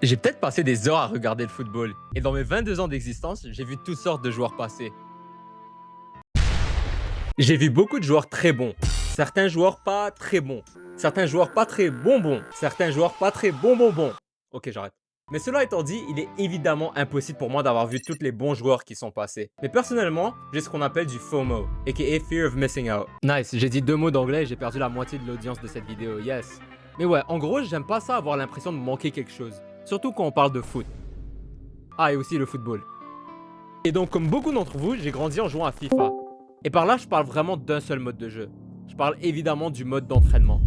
J'ai peut-être passé des heures à regarder le football. Et dans mes 22 ans d'existence, j'ai vu toutes sortes de joueurs passer. J'ai vu beaucoup de joueurs très bons. Certains joueurs pas très bons. Certains joueurs pas très bonbons. Certains joueurs pas très bonbons. Ok, j'arrête. Mais cela étant dit, il est évidemment impossible pour moi d'avoir vu tous les bons joueurs qui sont passés. Mais personnellement, j'ai ce qu'on appelle du FOMO, aka Fear of Missing Out. Nice, j'ai dit 2 mots d'anglais et j'ai perdu la moitié de l'audience de cette vidéo, yes. Mais ouais, en gros, j'aime pas ça avoir l'impression de manquer quelque chose. Surtout quand on parle de foot. Ah, et aussi le football. Et donc, comme beaucoup d'entre vous, j'ai grandi en jouant à FIFA. Et par là, je parle vraiment d'un seul mode de jeu. Je parle évidemment du mode d'entraînement.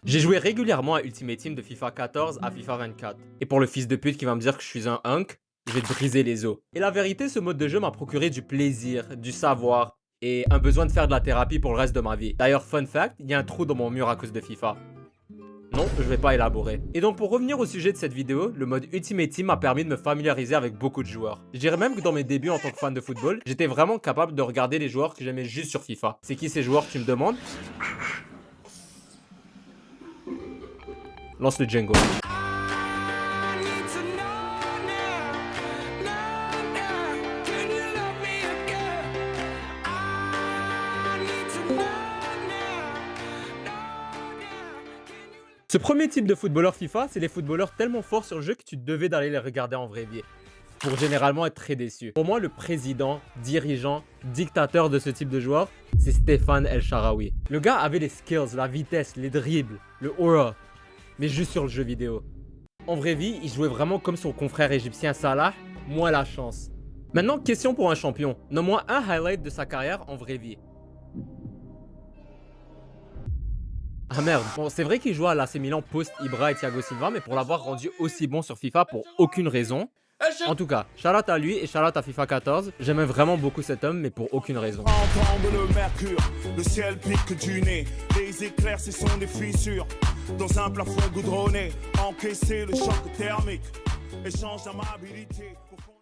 J'ai joué régulièrement à Ultimate Team de FIFA 14 à FIFA 24. Et pour le fils de pute qui va me dire que je suis un hunk, je vais te briser les os. Et la vérité, ce mode de jeu m'a procuré du plaisir, du savoir et un besoin de faire de la thérapie pour le reste de ma vie. D'ailleurs, fun fact, il y a un trou dans mon mur à cause de FIFA. Non, je vais pas élaborer. Et donc pour revenir au sujet de cette vidéo, le mode Ultimate Team m'a permis de me familiariser avec beaucoup de joueurs. Je dirais même que dans mes débuts en tant que fan de football, j'étais vraiment capable de regarder les joueurs que j'aimais juste sur FIFA. C'est qui ces joueurs, tu me demandes? Lance le jingle. Ce premier type de footballeur FIFA, c'est les footballeurs tellement forts sur le jeu que tu devais d'aller les regarder en vraie vie. Pour généralement être très déçu. Pour moi, le président, dirigeant, dictateur de ce type de joueur, c'est Stéphane El Shaarawy. Le gars avait les skills, la vitesse, les dribbles, le aura, mais juste sur le jeu vidéo. En vraie vie, il jouait vraiment comme son confrère égyptien Salah, moins la chance. Maintenant, question pour un champion. Nomme-moi un highlight de sa carrière en vraie vie. Ah merde, bon c'est vrai qu'il joue à l'AC Milan post-Ibra et Thiago Silva, mais pour l'avoir rendu aussi bon sur FIFA pour aucune raison. En tout cas, shout-out à lui et shout-out à FIFA 14. J'aimais vraiment beaucoup cet homme, mais pour aucune raison. Entendre le mercure, le ciel pique du nez, les éclairs ce sont des fissures, dans un plafond goudronné, encaisser le choc thermique, échange d'amabilité.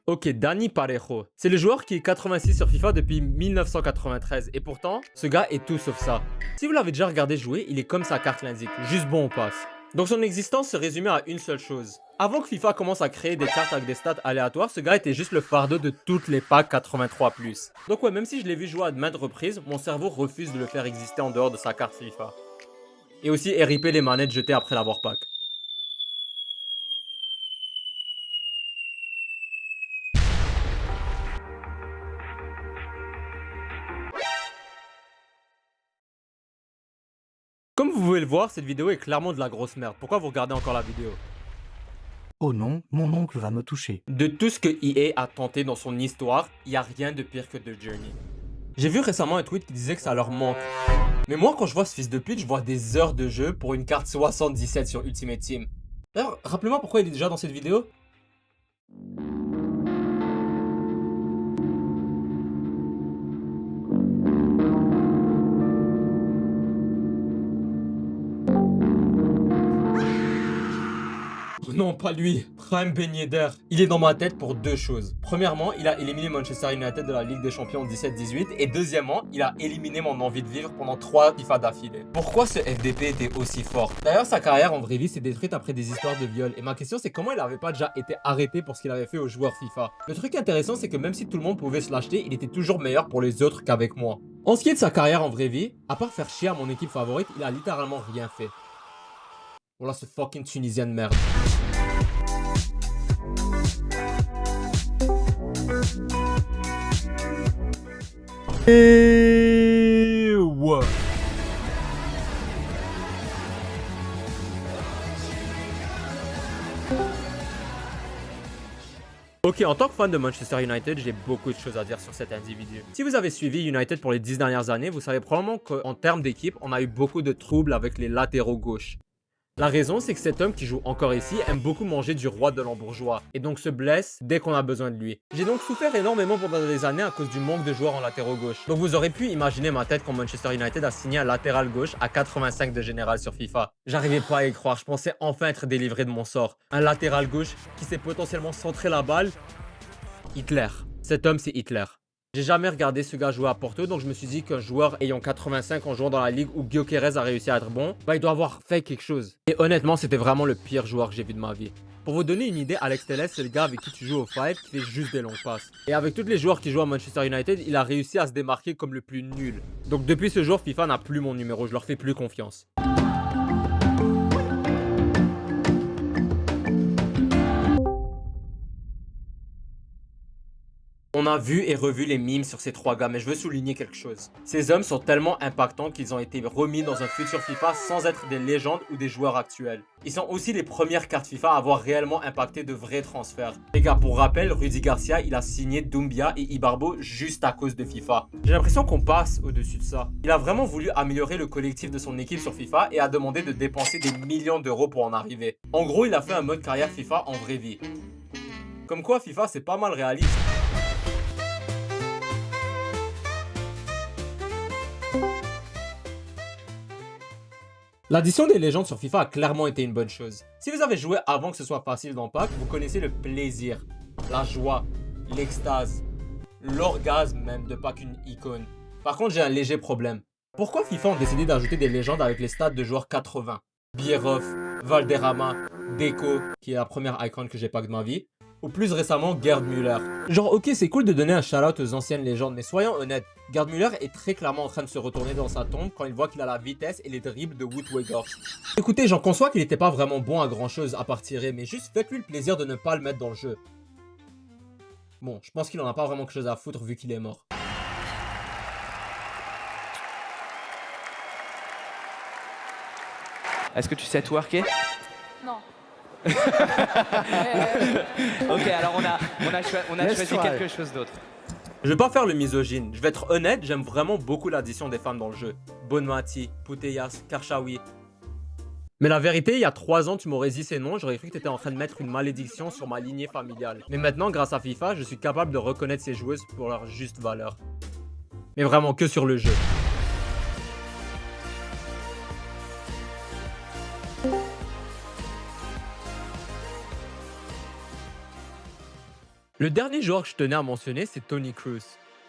Ok, Dani Parejo. C'est le joueur qui est 86 sur FIFA depuis 1993 et pourtant, ce gars est tout sauf ça. Si vous l'avez déjà regardé jouer, il est comme sa carte l'indique, juste bon au passe. Donc son existence se résumait à une seule chose. Avant que FIFA commence à créer des cartes avec des stats aléatoires, ce gars était juste le fardeau de toutes les packs 83+. Donc ouais, même si je l'ai vu jouer à de maintes reprises, mon cerveau refuse de le faire exister en dehors de sa carte FIFA. Et aussi RIP les manettes jetées après l'avoir pack. Comme vous pouvez le voir, cette vidéo est clairement de la grosse merde. Pourquoi vous regardez encore la vidéo? Oh non, mon oncle va me toucher. De tout ce que EA a tenté dans son histoire, il n'y a rien de pire que The Journey. J'ai vu récemment un tweet qui disait que ça leur manque. Mais moi, quand je vois ce fils de pute, je vois des heures de jeu pour une carte 77 sur Ultimate Team. D'ailleurs, rappelez-moi pourquoi il est déjà dans cette vidéo. Non, pas lui. Prime Ben Yedder. Il est dans ma tête pour deux choses. Premièrement, il a éliminé Manchester United de la Ligue des Champions en 17-18. Et deuxièmement, il a éliminé mon envie de vivre pendant 3 FIFA d'affilée. Pourquoi ce FDP était aussi fort? D'ailleurs, sa carrière en vraie vie s'est détruite après des histoires de viol. Et ma question, c'est comment il n'avait pas déjà été arrêté pour ce qu'il avait fait aux joueurs FIFA? Le truc intéressant, c'est que même si tout le monde pouvait se l'acheter, il était toujours meilleur pour les autres qu'avec moi. En ce qui est de sa carrière en vraie vie, à part faire chier à mon équipe favorite, il a littéralement rien fait. Voilà ce fucking Tunisien de merde. Et ouais. Ok, en tant que fan de Manchester United, j'ai beaucoup de choses à dire sur cet individu. Si vous avez suivi United pour les 10 dernières années, vous savez probablement qu'en termes d'équipe, on a eu beaucoup de troubles avec les latéraux gauches. La raison, c'est que cet homme qui joue encore ici aime beaucoup manger du roi de l'embourgeois et donc se blesse dès qu'on a besoin de lui. J'ai donc souffert énormément pendant des années à cause du manque de joueurs en latéraux gauche. Donc vous aurez pu imaginer ma tête quand Manchester United a signé un latéral gauche à 85 de général sur FIFA. J'arrivais pas à y croire, je pensais enfin être délivré de mon sort. Un latéral gauche qui sait potentiellement centrer la balle Hitler. Cet homme, c'est Hitler. J'ai jamais regardé ce gars jouer à Porto, donc je me suis dit qu'un joueur ayant 85 en jouant dans la ligue où Gyökeres a réussi à être bon, bah il doit avoir fait quelque chose. Et honnêtement, c'était vraiment le pire joueur que j'ai vu de ma vie. Pour vous donner une idée, Alex Telles, c'est le gars avec qui tu joues au 5 qui fait juste des longues passes. Et avec tous les joueurs qui jouent à Manchester United, il a réussi à se démarquer comme le plus nul. Donc depuis ce jour, FIFA n'a plus mon numéro, je leur fais plus confiance. On a vu et revu les memes sur ces trois gars, mais je veux souligner quelque chose. Ces hommes sont tellement impactants qu'ils ont été remis dans un futur FIFA sans être des légendes ou des joueurs actuels. Ils sont aussi les premières cartes FIFA à avoir réellement impacté de vrais transferts. Les gars, pour rappel, Rudy Garcia, il a signé Doumbia et Ibarbo juste à cause de FIFA. J'ai l'impression qu'on passe au-dessus de ça. Il a vraiment voulu améliorer le collectif de son équipe sur FIFA et a demandé de dépenser des millions d'euros pour en arriver. En gros, il a fait un mode carrière FIFA en vraie vie. Comme quoi, FIFA, c'est pas mal réaliste. L'addition des légendes sur FIFA a clairement été une bonne chose. Si vous avez joué avant que ce soit facile dans Pack, vous connaissez le plaisir, la joie, l'extase, l'orgasme même de Pack une icône. Par contre, j'ai un léger problème. Pourquoi FIFA ont décidé d'ajouter des légendes avec les stats de joueurs 80? Bierhoff, Valderrama, Deco, qui est la première icône que j'ai pack de ma vie, ou plus récemment Gerd Müller. Genre ok, c'est cool de donner un shout-out aux anciennes légendes, mais soyons honnêtes, Gerd Müller est très clairement en train de se retourner dans sa tombe quand il voit qu'il a la vitesse et les dribbles de Wout Weghorst. Écoutez, j'en conçois qu'il n'était pas vraiment bon à grand chose à part tirer, mais juste faites-lui le plaisir de ne pas le mettre dans le jeu. Bon, je pense qu'il en a pas vraiment quelque chose à foutre vu qu'il est mort. Est-ce que tu sais twerker? Non. Ok, alors on a choisi quelque chose d'autre. Je vais pas faire le misogyne, je vais être honnête, j'aime vraiment beaucoup l'addition des femmes dans le jeu. Bonmati, Putellas, Karchaoui. Mais la vérité, il y a 3 ans, tu m'aurais dit ces noms, j'aurais cru que tu étais en train de mettre une malédiction sur ma lignée familiale. Mais maintenant, grâce à FIFA, je suis capable de reconnaître ces joueuses pour leur juste valeur. Mais vraiment que sur le jeu. Le dernier joueur que je tenais à mentionner, c'est Toni Kroos.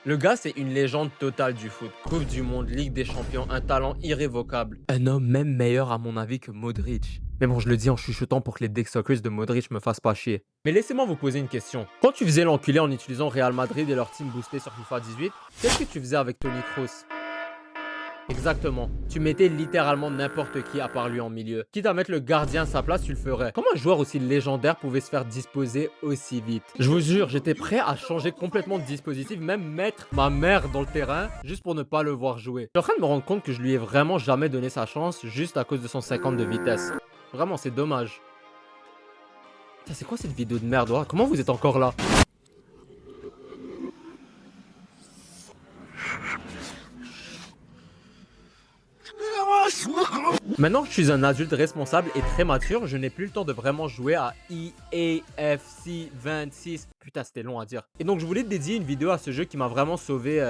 Le gars, c'est une légende totale du foot. Coupe du monde, Ligue des Champions, un talent irrévocable. Un homme même meilleur à mon avis que Modric. Mais bon, je le dis en chuchotant pour que les Dick Suckers de Modric me fassent pas chier. Mais laissez-moi vous poser une question. Quand tu faisais l'enculé en utilisant Real Madrid et leur team boosté sur FIFA 18, qu'est-ce que tu faisais avec Toni Kroos? Exactement. Tu mettais littéralement n'importe qui à part lui en milieu. Quitte à mettre le gardien à sa place, tu le ferais. Comment un joueur aussi légendaire pouvait se faire disposer aussi vite? Je vous jure, j'étais prêt à changer complètement de dispositif, même mettre ma mère dans le terrain, juste pour ne pas le voir jouer. Je suis en train de me rendre compte que je lui ai vraiment jamais donné sa chance, juste à cause de son 50 de vitesse. Vraiment, c'est dommage. Putain, c'est quoi cette vidéo de merde? Oh, comment vous êtes encore là? Maintenant que je suis un adulte responsable et très mature, je n'ai plus le temps de vraiment jouer à EAFC 26. Putain, c'était long à dire. Et donc je voulais dédier une vidéo à ce jeu qui m'a vraiment sauvé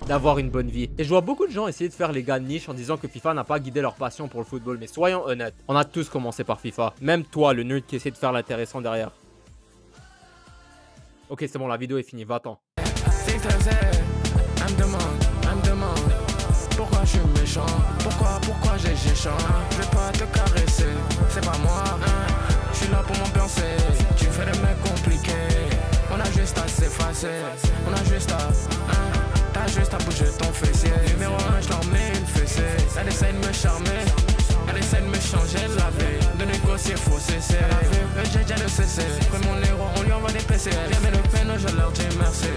d'avoir une bonne vie. Et je vois beaucoup de gens essayer de faire les gars niche en disant que FIFA n'a pas guidé leur passion pour le football. Mais soyons honnêtes, on a tous commencé par FIFA. Même toi, le nerd qui essaie de faire l'intéressant derrière. Ok, c'est bon, la vidéo est finie, va-t'en. Pourquoi je suis méchant? Pourquoi j'ai chiant? Je vais pas te caresser, c'est pas moi, hein. Je suis là pour m'ambiancer, tu fais des mecs compliqués. On a juste à s'effacer, on a juste à, hein. T'as juste à bouger ton fessier. Numéro 1, je leur mets une fessée. Elle essaie de me charmer, elle essaie de me changer la vie. De négocier, faut cesser. Le JJ le cessé, pris mon héros, on lui envoie des PC. J'aimais le péno, je leur dis merci.